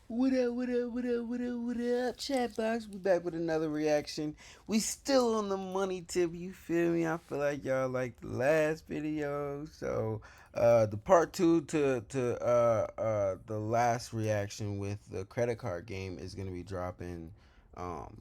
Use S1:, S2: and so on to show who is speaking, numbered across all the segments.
S1: What up, what up, what up, what up, what up? Chatbox, we back with another reaction. We still on the money tip, you feel me? I feel like y'all liked the last video. So the part two to the last reaction with the credit card game is gonna be dropping um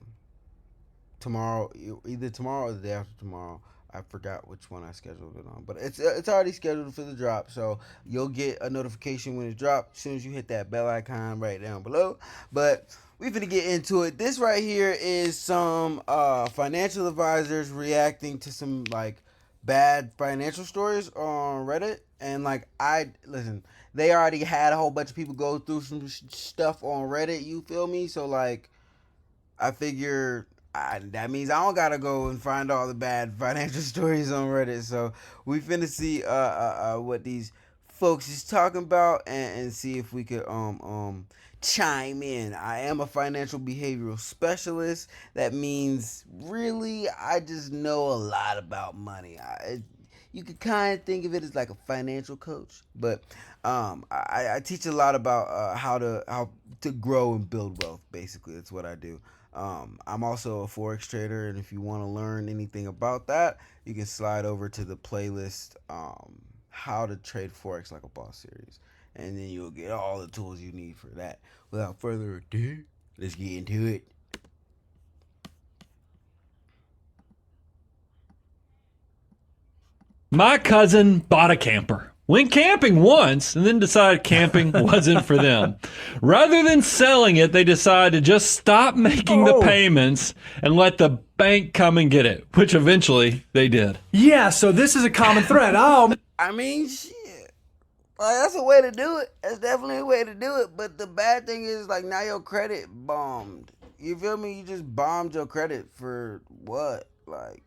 S1: tomorrow, either tomorrow or the day after tomorrow. I forgot which one I scheduled it on, but it's already scheduled for the drop. So you'll get a notification when it drops as soon as you hit that bell icon right down below. But we finna get into it. This right here is some financial advisors reacting to some like bad financial stories on Reddit, and like I listen, they already had a whole bunch of people go through some stuff on Reddit. You feel me? So like I figure that means I don't gotta go and find all the bad financial stories on Reddit. So we finna see what these folks is talking about, and see if we could chime in. I am a financial behavioral specialist. That means really I just know a lot about money. You could kind of think of it as like a financial coach, but I teach a lot about how to grow and build wealth. Basically, that's what I do. I'm also a forex trader, and if you want to learn anything about that, you can slide over to the playlist, "How to Trade Forex Like a Boss" series, and then you'll get all the tools you need for that. Without further ado, let's get into it.
S2: My cousin bought a camper. Went camping once and then decided camping wasn't for them. Rather than selling it, they decided to just stop making the payments and let the bank come and get it, which eventually they did.
S3: Yeah, so this is a common thread.
S1: I mean, shit. Like, that's a way to do it. That's definitely a way to do it. But the bad thing is, like, now your credit bombed. You feel me? You just bombed your credit for what? Like,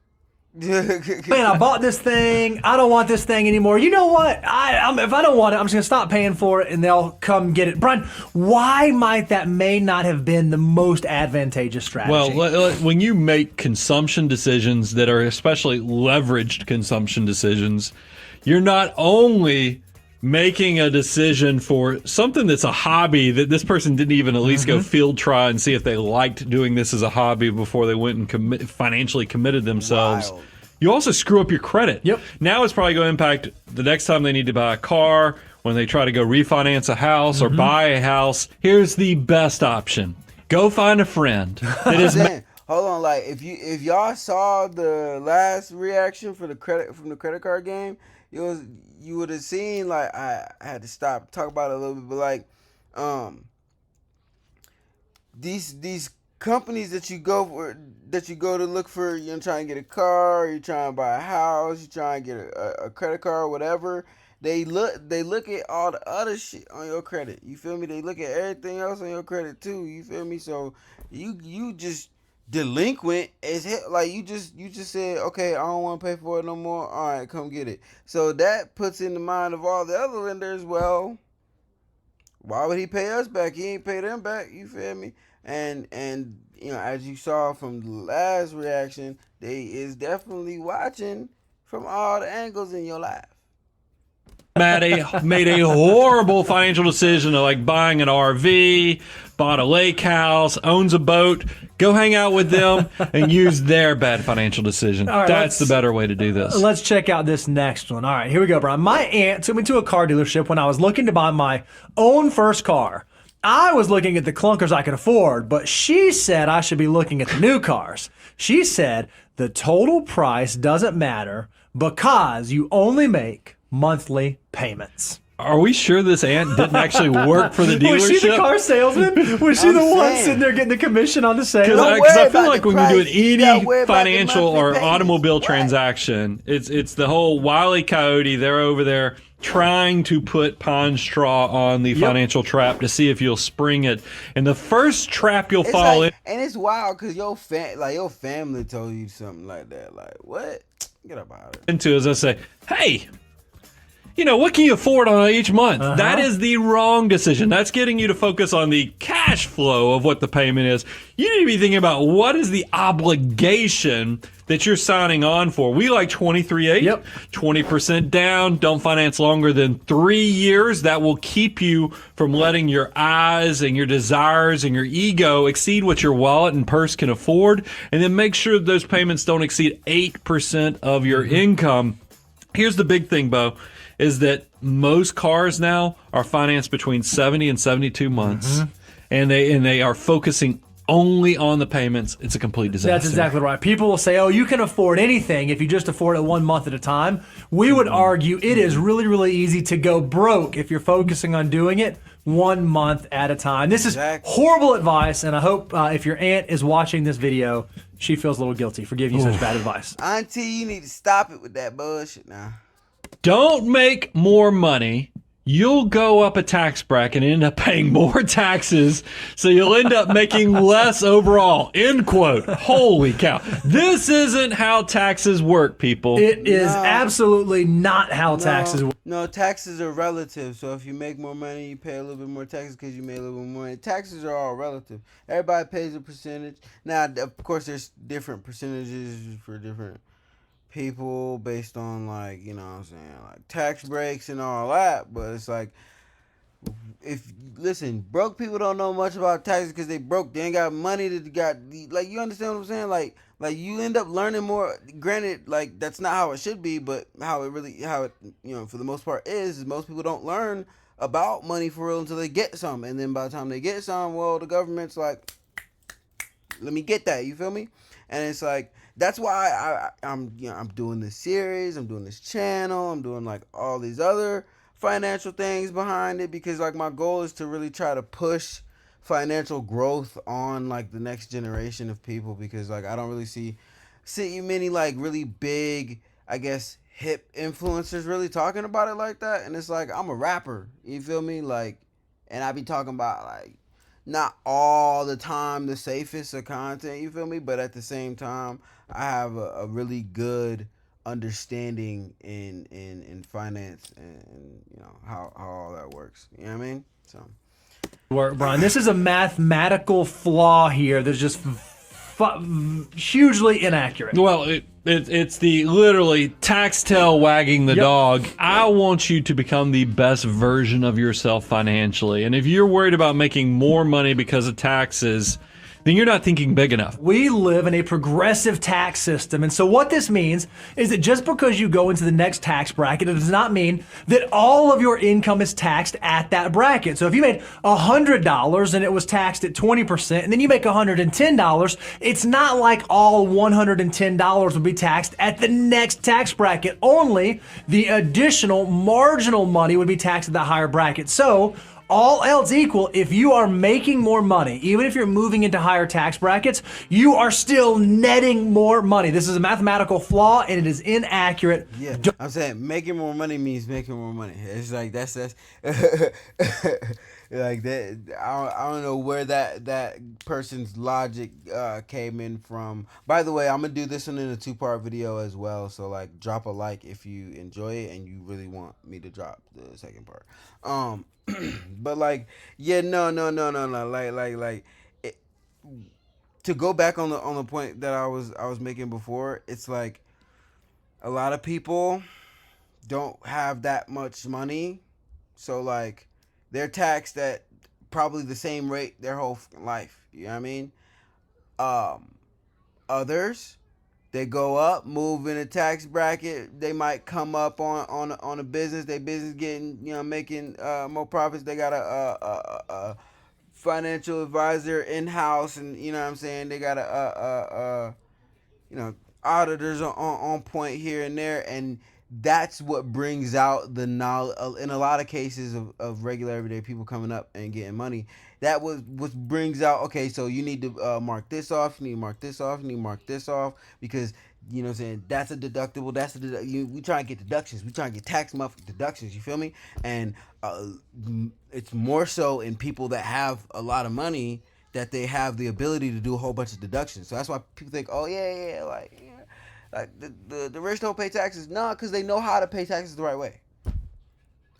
S3: man, I bought this thing. I don't want this thing anymore. You know what? If I don't want it, I'm just gonna stop paying for it, and they'll come get it. Brian, why might that may not have been the most advantageous strategy?
S2: Well, when you make consumption decisions that are especially leveraged consumption decisions, you're not only making a decision for something that's a hobby that this person didn't even at least go field try and see if they liked doing this as a hobby before they went and financially committed themselves.
S1: Wild.
S2: You also screw up your credit.
S3: Yep.
S2: Now it's probably going to impact the next time they need to buy a car, when they try to go refinance a house or buy a house. Here's the best option. Go find a friend that is
S1: Hold on, like if y'all saw the last reaction for the credit card game, you would have seen, like, I had to stop talk about it a little bit, but like these companies that you go to look for, you're trying to get a car, you're trying to buy a house, you're trying to get a credit card, whatever. They look at all the other shit on your credit. You feel me? They look at everything else on your credit too. You feel me? So you just delinquent as hell. Like you just said, okay, I don't want to pay for it no more. All right, come get it. So that puts in the mind of all the other lenders, well, why would he pay us back? He ain't pay them back. You feel me? And you know, as you saw from the last reaction, they is definitely watching from all the angles in your life.
S2: made a horrible financial decision of like buying an RV, bought a lake house, owns a boat. Go hang out with them and use their bad financial decision.
S3: All right,
S2: that's the better way to do this.
S3: Let's check out this next one. All right, here we go, Brian. My aunt took me to a car dealership when I was looking to buy my own first car. I was looking at the clunkers I could afford, but she said I should be looking at the new cars. She said the total price doesn't matter because you only make monthly payments.
S2: Are we sure this aunt didn't actually work for the dealership?
S3: Was she the car salesman? Was she
S1: I'm
S3: the one
S1: saying.
S3: sitting there getting the commission on the sale?
S2: Because
S1: Don't
S2: I
S1: worry
S2: feel
S1: about
S2: like
S1: the
S2: when you're doing
S1: price. You gotta worry
S2: any
S1: about the
S2: financial
S1: monthly
S2: or
S1: payments.
S2: automobile
S1: What?
S2: transaction, it's the whole Wile E. Coyote. They're over there trying to put pond straw on the financial trap to see if you'll spring it. And the first trap you'll
S1: It's
S2: fall
S1: like, and it's wild because your family told you something like that. Like, what? Get up out of it.
S2: into is I say, hey, you know, what can you afford on each month? That is the wrong decision. That's getting you to focus on the cash cash flow of what the payment is. You need to be thinking about what is the obligation that you're signing on for. We like 23.8,
S3: Yep.
S2: 20% down. Don't finance longer than 3 years. That will keep you from letting your eyes and your desires and your ego exceed what your wallet and purse can afford. And then make sure those payments don't exceed 8% of your income. Here's the big thing, Bo, is that most cars now are financed between 70 and 72 months, and they are focusing only on the payments. It's a complete disaster.
S3: That's exactly right. People will say, oh, you can afford anything if you just afford it 1 month at a time. We would argue it is really, really easy to go broke if you're focusing on doing it 1 month at a time. This is
S1: Exactly.
S3: horrible advice, and I hope if your aunt is watching this video, she feels a little guilty for giving you such bad advice.
S1: Auntie, you need to stop it with that bullshit now.
S2: Don't make more money. You'll go up a tax bracket and end up paying more taxes, so you'll end up making less overall. End quote. Holy cow. This isn't how taxes work, people.
S3: It is absolutely not how taxes work.
S1: No, taxes are relative. So if you make more money, you pay a little bit more taxes because you made a little bit more money. Taxes are all relative. Everybody pays a percentage. Now, of course, there's different percentages for different people based on, like, you know what I'm saying, like tax breaks and all that. But it's like, listen, broke people don't know much about taxes because they broke. They ain't got money to like, you understand what I'm saying? Like you end up learning more. Granted, like, that's not how it should be, but how it, you know, for the most part is most people don't learn about money for real until they get some. And then by the time they get some, well, the government's like, let me get that. You feel me? And it's like, that's why I'm doing this series, I'm doing this channel, I'm doing like all these other financial things behind it, because like my goal is to really try to push financial growth on like the next generation of people, because like I don't really see many like really big, I guess, hip influencers really talking about it like that. And it's like, I'm a rapper, you feel me? Like, and I be talking about like not all the time the safest of content, you feel me? But at the same time, I have a really good understanding in finance and you know how all that works. You know what I mean? So
S3: Work, Brian. This is a mathematical flaw here that's just hugely inaccurate.
S2: Well, it's the literally tax tail wagging the dog. I want you to become the best version of yourself financially. And if you're worried about making more money because of taxes, then you're not thinking big enough.
S3: We live in a progressive tax system. And so what this means is that just because you go into the next tax bracket, it does not mean that all of your income is taxed at that bracket. So if you made $100 and it was taxed at 20%, and then you make $110, it's not like all $110 would be taxed at the next tax bracket. Only the additional marginal money would be taxed at the higher bracket. So all else equal, if you are making more money, even if you're moving into higher tax brackets, you are still netting more money. This is a mathematical flaw and it is inaccurate.
S1: yeah, I'm saying making more money means making more money. It's like that's like that. I don't know where that person's logic came in from. By the way, I'm gonna do this one in a 2-part video as well. So like, drop a like if you enjoy it and you really want me to drop the second part. But like, yeah, no. Like, to go back on the point that I was making before, it's like a lot of people don't have that much money, so like they're taxed at probably the same rate their whole life. You know what I mean? Others, they go up, move in a tax bracket. They might come up on a business. Their business getting, you know, making more profits. They got a financial advisor in house, and you know what I'm saying. They got you know, auditors on point here and there, and that's what brings out the knowledge in a lot of cases of regular everyday people coming up and getting money. That was what brings out, okay, so you need to mark this off, you need to mark this off, you need to mark this off, because, you know what I'm saying, that's a deductible, we try and get deductions, we try and get tax deductions, you feel me? And it's more so in people that have a lot of money that they have the ability to do a whole bunch of deductions. So that's why people think, oh yeah, like the rich don't pay taxes. No, because they know how to pay taxes the right way.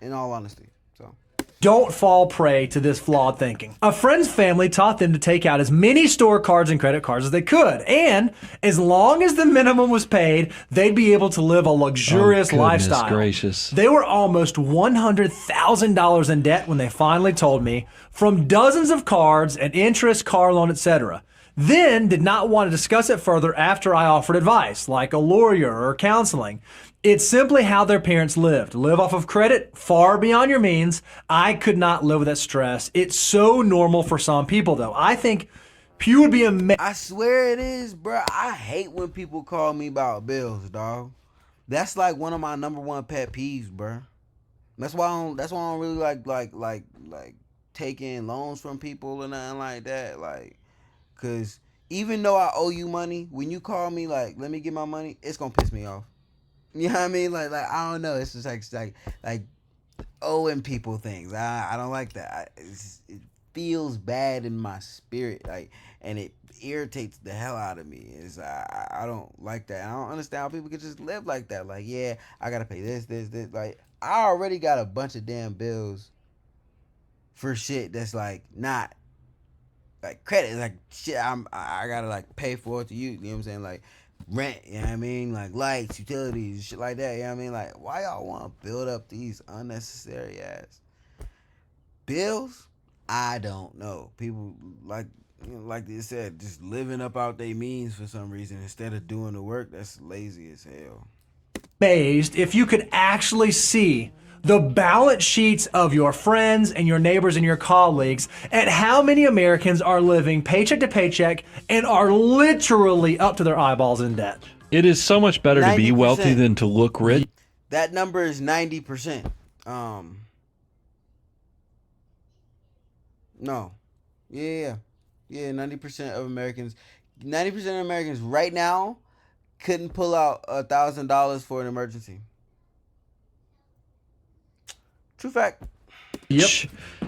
S1: In all honesty, so
S3: Don't fall prey to this flawed thinking. A friend's family taught them to take out as many store cards and credit cards as they could. And as long as the minimum was paid, they'd be able to live a luxurious lifestyle.
S2: Gracious.
S3: They were almost $100,000 in debt when they finally told me, from dozens of cards and interest, car loan, etc. Then did not want to discuss it further after I offered advice, like a lawyer or counseling. It's simply how their parents lived. Live off of credit far beyond your means. I could not live with that stress. It's so normal for some people, though. I think Pew would be amazing.
S1: I swear it is, bro. I hate when people call me about bills, dog. That's like one of my number one pet peeves, bro. That's why I don't really like taking loans from people or nothing like that. Like, cause even though I owe you money, when you call me like, let me get my money, it's gonna piss me off. You know what I mean? Like I don't know. It's just like owing people things. I don't like that. It feels bad in my spirit. Like, and it irritates the hell out of me. I don't like that. I don't understand how people can just live like that. Like, yeah, I gotta pay this. Like, I already got a bunch of damn bills for shit that's like not like credit. Like shit, I gotta like pay for it to you. You know what I'm saying? Like rent, you know what I mean? Like lights, utilities, shit like that, you know what I mean? Like, why y'all want to build up these unnecessary ass bills? I don't know. People like they said, just living up out their means for some reason instead of doing the work. That's lazy as hell.
S3: Amazed if you could actually see the balance sheets of your friends and your neighbors and your colleagues at how many Americans are living paycheck to paycheck and are literally up to their eyeballs in debt.
S2: It is so much better to be
S1: 90%.
S2: wealthy than to look rich.
S1: That number is 90%. No. Yeah, 90% of Americans right now couldn't pull out $1,000 for an emergency. True fact.
S2: Yep.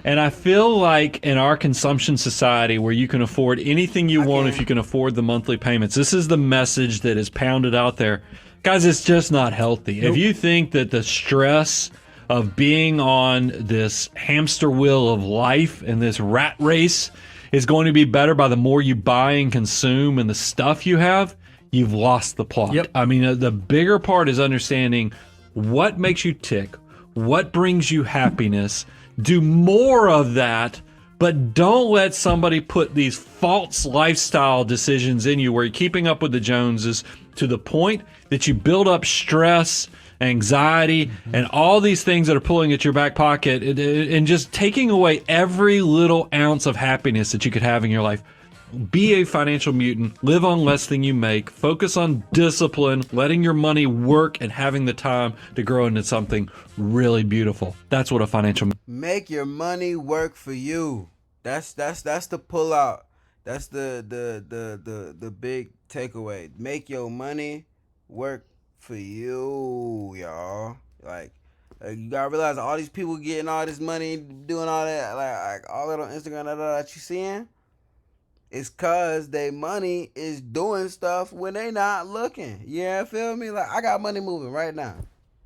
S2: And I feel like in our consumption society where you can afford anything you want if you can afford the monthly payments, this is the message that is pounded out there. Guys, it's just not healthy. If you think that the stress of being on this hamster wheel of life and this rat race is going to be better by the more you buy and consume and the stuff you have, you've lost the plot.
S3: Yep.
S2: I mean, the bigger part is understanding what makes you tick, what brings you happiness. Do more of that, but don't let somebody put these false lifestyle decisions in you where you're keeping up with the Joneses to the point that you build up stress, anxiety, and all these things that are pulling at your back pocket and just taking away every little ounce of happiness that you could have in your life. Be a financial mutant, live on less than you make, focus on discipline, letting your money work, and having the time to grow into something really beautiful. That's what a financial
S1: Make your money work for you. That's the pull out. That's the big takeaway. Make your money work for you, y'all. Like you gotta realize all these people getting all this money, doing all that, like all that on Instagram, that you seeing. It's cause they money is doing stuff when they not looking. Yeah, feel me? Like I got money moving right now.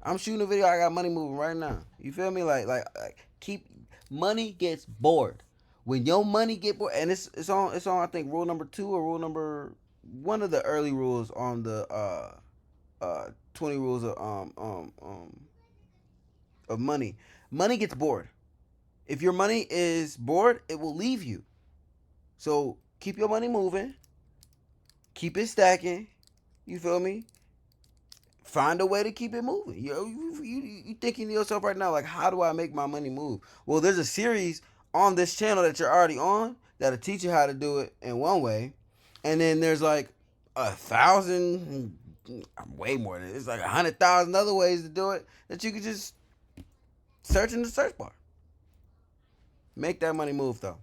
S1: I'm shooting a video. I got money moving right now. You feel me? Like keep money gets bored. When your money get bored, and it's on I think rule number 2 or rule number one of the early rules on the 20 rules of money. Money gets bored. If your money is bored, it will leave you. So keep your money moving. Keep it stacking. You feel me? Find a way to keep it moving. You thinking to yourself right now, like, how do I make my money move? Well, there's a series on this channel that you're already on that'll teach you how to do it in one way. And then there's like 1,000, way more than it. It's like 100,000 other ways to do it that you can just search in the search bar. Make that money move, though.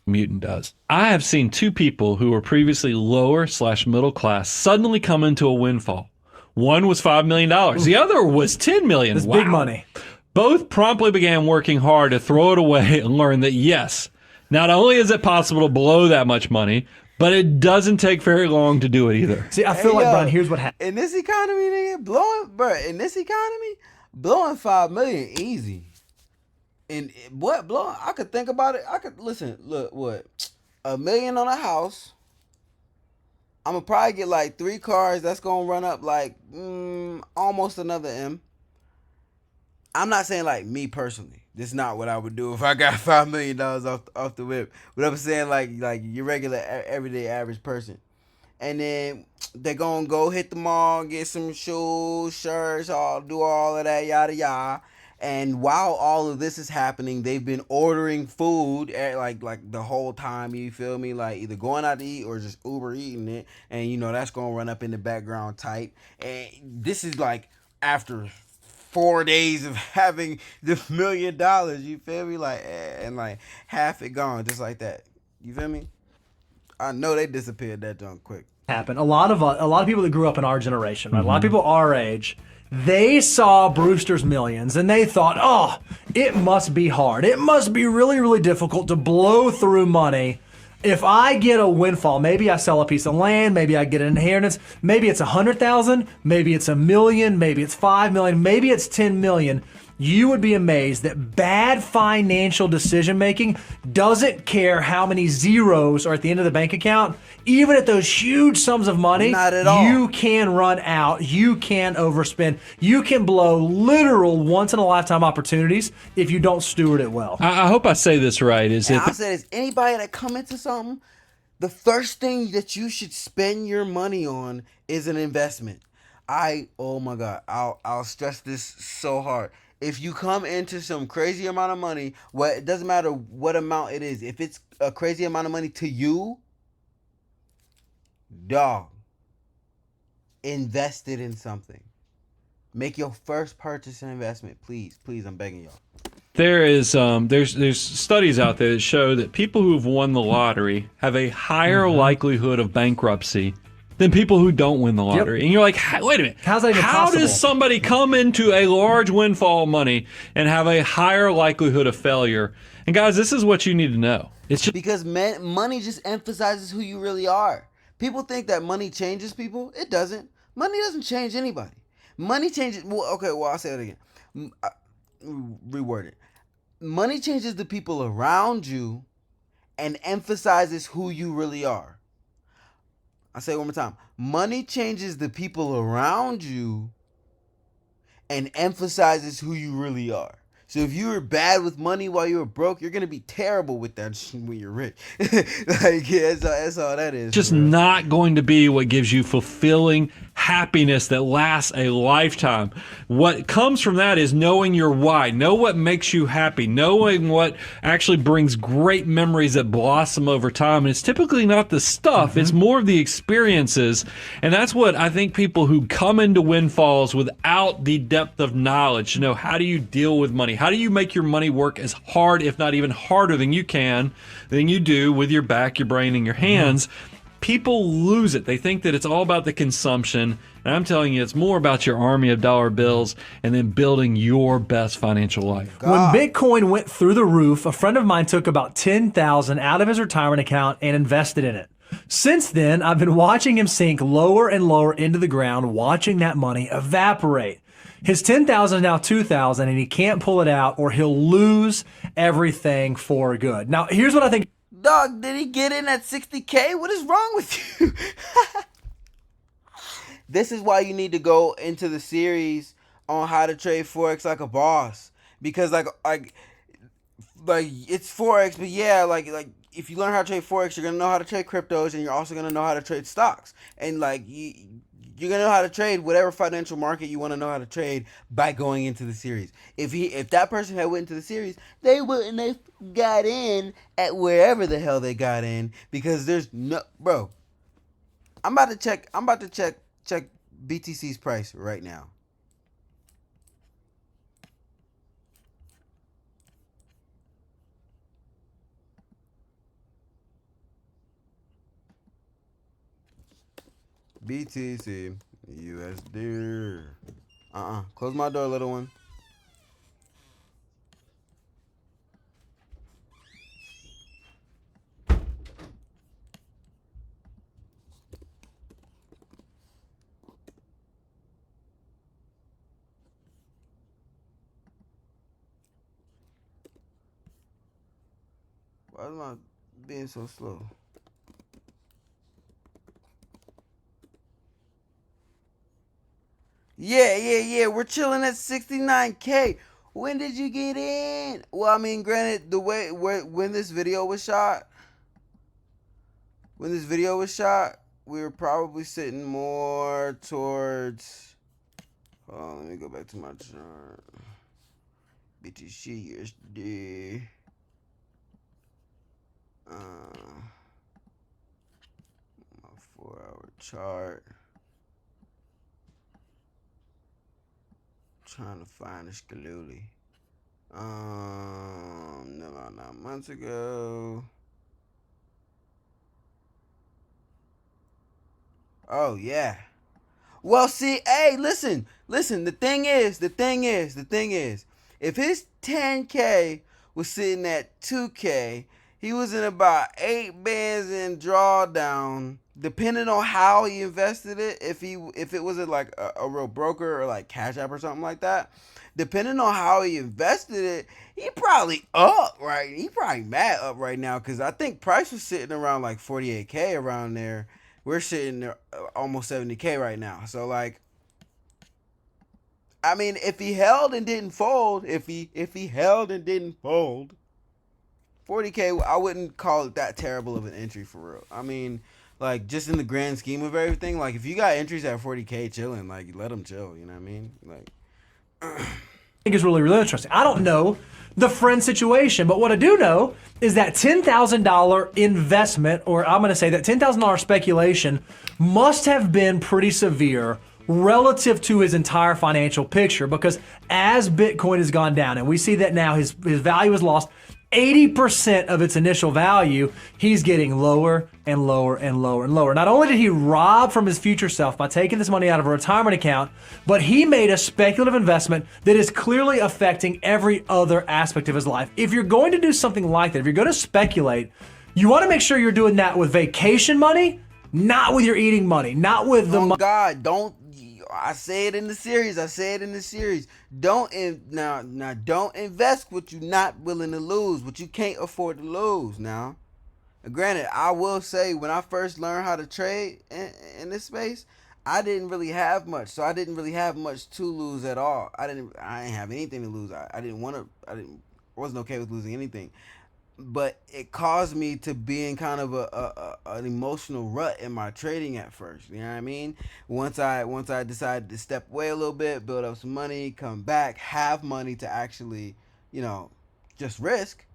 S2: mutant does. I have seen two people who were previously lower/middle class suddenly come into a windfall. One was $5 million. The other was $10 million.
S3: That's big money.
S2: Both promptly began working hard to throw it away and learn that, yes, not only is it possible to blow that much money, but it doesn't take very long to do it either.
S3: See, I feel like, Brian, here's what happened.
S1: In this economy, nigga, blowing $5 million easy. And what blowing? I could think about it. I could listen. Look, what? $1 million on a house. I'm gonna probably get like 3 cars. That's gonna run up like almost another M. I'm not saying like me personally. This is not what I would do if I got $5 million off the whip. But I'm saying like your regular everyday average person. And then they gonna go hit the mall, get some shoes, shirts, do all of that, yada yada. And while all of this is happening, they've been ordering food at like the whole time. You feel me? Like either going out to eat or just Uber eating it, and that's gonna run up in the background type. And this is like after 4 days of having the $1 million. You feel me? Like and like half it gone, just like that. You feel me? I know they disappeared that junk quick.
S3: Happen. A lot of people that grew up in our generation, right? A lot of people our age, they saw Brewster's Millions and they thought, oh, it must be hard. It must be really, really difficult to blow through money. If I get a windfall, maybe I sell a piece of land, maybe I get an inheritance, maybe it's 100,000, maybe it's 1,000,000, maybe it's 5 million, maybe it's 10 million. You would be amazed that bad financial decision making doesn't care how many zeros are at the end of the bank account. Even at those huge sums of money,
S1: Not at all.
S3: you can run out, you can overspend, you can blow literal once in a lifetime opportunities if you don't steward it well.
S2: I hope I say this right. Is
S1: And
S2: that
S1: I said, is anybody that come into something, the first thing that you should spend your money on is an investment. Oh my God, I'll stress this so hard. If you come into some crazy amount of money, it doesn't matter what amount it is. If it's a crazy amount of money to you, dog, invest it in something. Make your first purchase an investment, please. Please, I'm begging y'all.
S2: there's studies out there that show that people who've won the lottery have a higher likelihood of bankruptcy than people who don't win the lottery. And you're like, wait a minute.
S3: How's that even
S2: How
S3: possible?
S2: does somebody come into a large windfall of money and have a higher likelihood of failure? And guys, this is what you need to know. It's just
S1: Because money just emphasizes who you really are. People think that money changes people. It doesn't. Money doesn't change anybody. Money changes. Well, okay. Well, I'll say it again. Reword it. Money changes the people around you, and emphasizes who you really are. I'll say it one more time. Money changes the people around you, and emphasizes who you really are. So if you were bad with money while you were broke, you're gonna be terrible with that shit when you're rich. Like, yeah, that's all that is.
S2: just
S1: bro.
S2: not going to be what gives you fulfilling happiness that lasts a lifetime. What comes from that is knowing your why, know what makes you happy, knowing what actually brings great memories that blossom over time. And it's typically not the stuff, it's more of the experiences. And that's what I think people who come into windfalls without the depth of knowledge to know, how do you deal with money? How do you make your money work as hard, if not even harder than you do with your back, your brain, and your hands? People lose it. They think that it's all about the consumption. And I'm telling you, it's more about your army of dollar bills and then building your best financial life.
S3: When Bitcoin went through the roof, a friend of mine took about $10,000 out of his retirement account and invested in it. Since then, I've been watching him sink lower and lower into the ground, watching that money evaporate. His $10,000 is now $2,000 and he can't pull it out or he'll lose everything for good. Now, here's what I think.
S1: Dog, did he get in at 60K? What is wrong with you? This is why you need to go into the series on how to trade Forex like a boss. Because like it's Forex, but yeah, like if you learn how to trade Forex, you're gonna know how to trade cryptos, and you're also gonna know how to trade stocks. And like you're gonna know how to trade whatever financial market you want to know how to trade by going into the series. If that person had went into the series, they got in at wherever the hell they got in, because there's no, bro. I'm about to check BTC's price right now. BTC USD. Close my door, little one. Why am I being so slow? Yeah. We're chilling at 69K. When did you get in? Well, I mean, granted, the way when this video was shot, we were probably sitting more towards. Hold on, let me go back to my chart. BTC USD. My 4-hour chart. Trying to find a Skaluli. About 9 months ago. Oh yeah. Well, see, hey, listen. The thing is, if his 10K was sitting at 2K, he was in about 8 bands in drawdown. Depending on how he invested it, if it was like a real broker or like Cash App or something like that, depending on how he invested it, he probably up, right? He probably mad up right now, because I think price was sitting around like 48K around there. We're sitting there almost 70K right now. So like, I mean, if he held and didn't fold, 40K, I wouldn't call it that terrible of an entry for real. I mean, like, just in the grand scheme of everything, like, if you got entries at 40K chilling, like, let them chill, you know what I mean? Like,
S3: I think is really, really interesting. I don't know the friend situation, but what I do know is that $10,000 investment, or I'm going to say that $10,000 speculation, must have been pretty severe relative to his entire financial picture, because as Bitcoin has gone down, and we see that now his value has lost 80% of its initial value, he's getting lower and lower and lower and lower. Not only did he rob from his future self by taking this money out of a retirement account, but he made a speculative investment that is clearly affecting every other aspect of his life. If you're going to do something like that, if you're going to speculate, you want to make sure you're doing that with vacation money, not with your eating money, not with the money.
S1: God, don't. I say it in the series. Don't invest what you're not willing to lose, what you can't afford to lose. Now, granted, I will say, when I first learned how to trade in this space, I didn't really have much, so I didn't really have much to lose at all. I didn't have anything to lose. I wasn't okay with losing anything. But it caused me to be in kind of an emotional rut in my trading at first. You know what I mean? Once I decided to step away a little bit, build up some money, come back, have money to actually, just risk,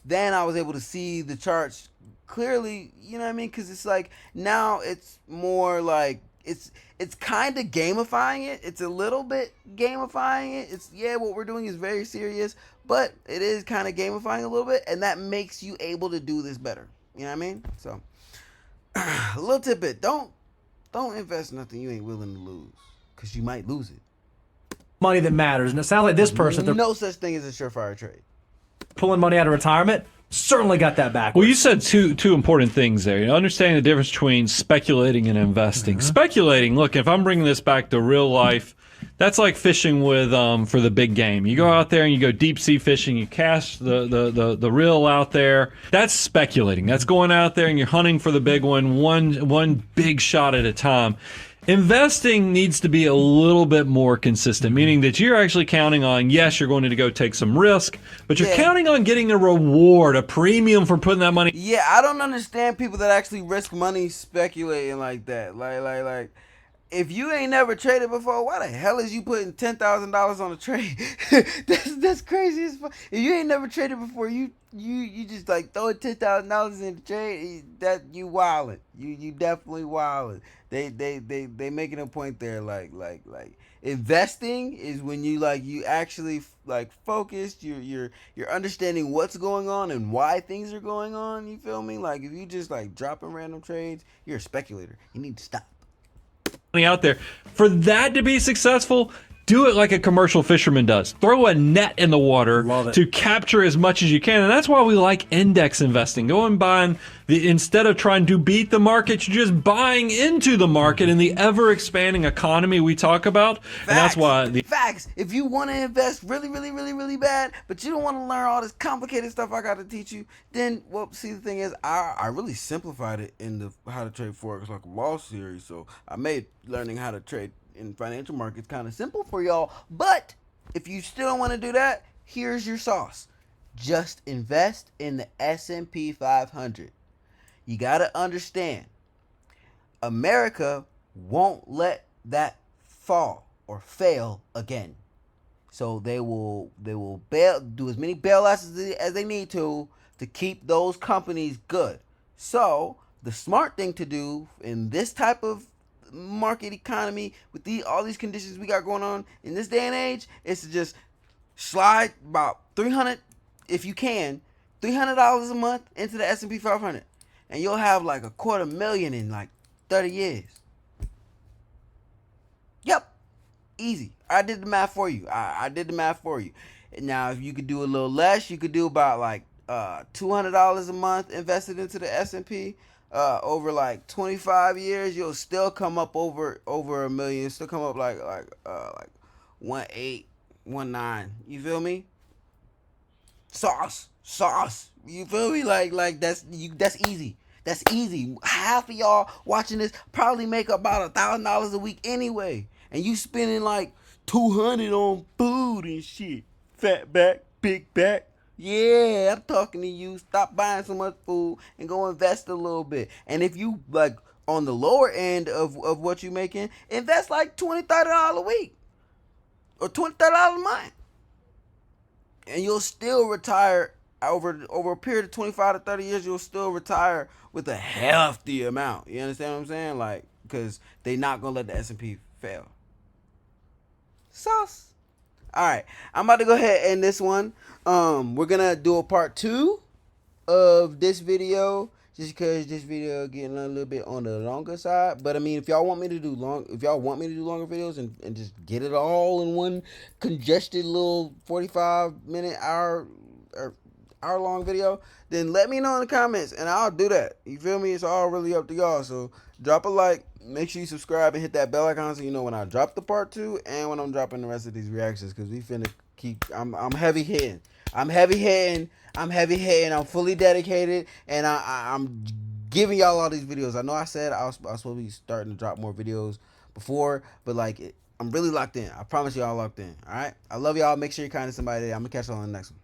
S1: then I was able to see the charts clearly. You know what I mean? Because it's like, now it's more like, it's kind of gamifying it. It's a little bit gamifying it. What we're doing is very serious, but it is kind of gamifying a little bit, and that makes you able to do this better. You know what I mean? So, a little tidbit: don't invest nothing you ain't willing to lose, because you might lose it.
S3: Money that matters, and it sounds like this person, they're
S1: No such thing as a surefire trade.
S3: pulling money out of retirement, certainly got that backwards.
S2: Well, you said two important things there. Understanding the difference between speculating and investing. Speculating, look, if I'm bringing this back to real life, that's like fishing with for the big game. You go out there and you go deep sea fishing. You cast the reel out there. That's speculating. That's going out there and you're hunting for the big one big shot at a time. Investing needs to be a little bit more consistent, meaning that you're actually counting on, yes, you're going to go take some risk, but you're counting on getting a reward, a premium for putting that money.
S1: Yeah, I don't understand people that actually risk money speculating like that. Like, if you ain't never traded before, why the hell is you putting $10,000 on a trade? that's crazy as fuck. If you ain't never traded before, you just like throwing $10,000 in the trade, that you wildin'. You definitely wildin'. They making a point there, like investing is when you actually focused. You're understanding what's going on and why things are going on. You feel me? Like, if you just dropping random trades, you're a speculator. You need to stop.
S2: Out there for that to be successful. Do it like a commercial fisherman does. Throw a net in the water
S3: Love it.
S2: to capture as much as you can. And that's why we like index investing. Go and buying instead of trying to beat the market, you're just buying into the market in the ever expanding economy we talk about. And that's why
S1: Facts. If you want to invest really, really, really, really bad, but you don't want to learn all this complicated stuff I got to teach you, then, well, see, the thing is, I really simplified it in the How to Trade Forex Like a Boss series. So I made learning how to trade in financial markets kind of simple for y'all. But if you still don't want to do that, here's your sauce. Just invest in the S&P 500. You got to understand, America won't let that fall or fail again. So they will do as many bailouts as they need to keep those companies good. So the smart thing to do in this type of market economy with all these conditions we got going on in this day and age is to just slide about $300, if you can, $300 a month into the S&P 500, and you'll have like $250,000 in like 30 years. Yep, easy. I did the math for you. I did the math for you. Now, if you could do a little less, you could do about like $200 a month invested into the S&P. Over like 25 years, you'll still come up over $1 million. You'll still come up like 1.8, 1.9. You feel me? Sauce. You feel me? Like that's easy. That's easy. Half of y'all watching this probably make about $1,000 a week anyway, and you spending like $200 on food and shit. Fat back, big back. Yeah, I'm talking to you. Stop buying so much food and go invest a little bit. And if you like on the lower end of what you making, invest like $20, $30 a week or $20, $30 a month, and you'll still retire over a period of 25 to 30 years. You'll still retire with a hefty amount. You understand what I'm saying? Like, because they not gonna let the S&P fail. Sauce. All right, I'm about to go ahead and end this one. We're gonna do a part 2 of this video, just because this video getting a little bit on the longer side. But I mean, if y'all want me to do longer videos and just get it all in one congested little 45-minute hour long video, then let me know in the comments and I'll do that. You feel me? It's all really up to y'all. So drop a like, make sure you subscribe and hit that bell icon so you know when I drop the part 2 and when I'm dropping the rest of these reactions, because we finna keep I'm heavy hitting. I'm fully dedicated, and I'm giving y'all all these videos. I know I said I was supposed to be starting to drop more videos before, but like I'm really locked in. I promise y'all locked in. All right. I love y'all. Make sure you're kind to somebody today. I'm gonna catch y'all on the next one.